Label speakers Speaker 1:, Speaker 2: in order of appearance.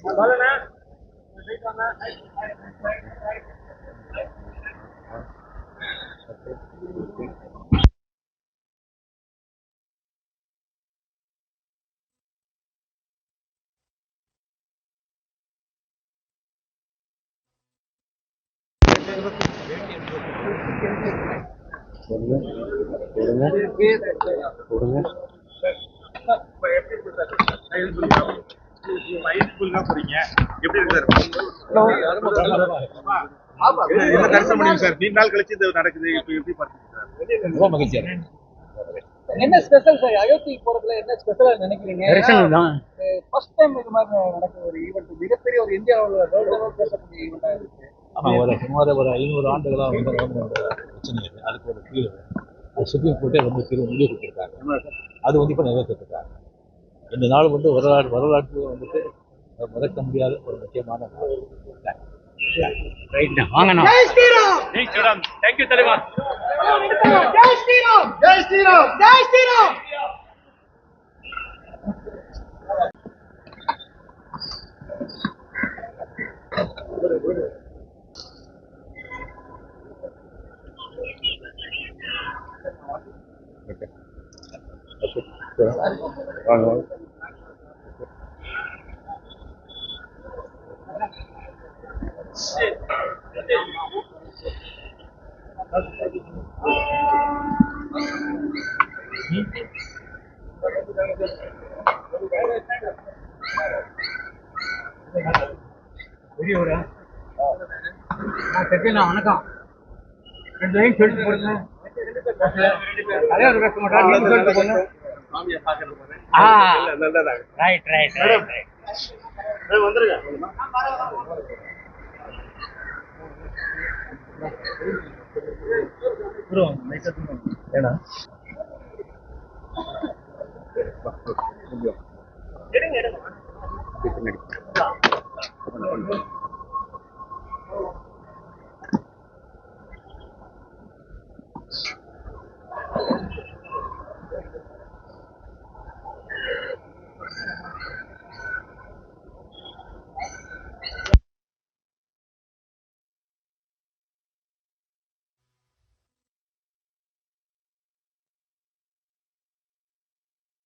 Speaker 1: நீண்ட நாள் கழிச்சு இது நடக்குது.
Speaker 2: ரொம்ப மகிழ்ச்சியா
Speaker 3: என்ன ஸ்பெஷல் சார் அயோத்தி போறதுல என்ன ஸ்பெஷலா நினைக்கிறீங்க? ஃபர்ஸ்ட் டைம் இது மாதிரி நடக்கிற ஒரு ஈவெண்ட், மிகப்பெரிய ஒரு இந்தியாவில் பேசக்கூடிய ஈவெண்டா இருக்கு.
Speaker 2: ஆமா, சுமார் ஒரு 500 ஆண்டுகளா வந்து பிரச்சனை இருக்கு. அதுக்கு ஒரு தீர்வு அது சுப்ரீம் கோர்ட்டே வந்து தீர்வு முடிவு கொடுத்துருக்காங்க. அது வந்து இப்போ நிறைவேற்றிருக்காங்க. இந்த நாள் வந்து வரலாற்று வந்துட்டு மறக்க முடியாத ஒரு முக்கியமான நாள்.
Speaker 3: ஜெய் ஸ்ரீராம், ஜெய் ஸ்ரீராம், தேங்க் யூ தலைவா. ஜெய் ஸ்ரீராம், ஜெய் ஸ்ரீராம், ஜெய் ஸ்ரீராம்.
Speaker 1: வாங்க.
Speaker 3: வணக்கம். 2 லைன் சொல்லிட்டு போடுங்க. அதே ஒரு கஷ்டம் மாட்டா நீங்க சொல்லிட்டு போங்க. சாமியை பார்க்கறது போறேன். Right right right right. வந்துருங்க. ப்ரோ லைட்டா ஏனா எடுங்க எடுங்க.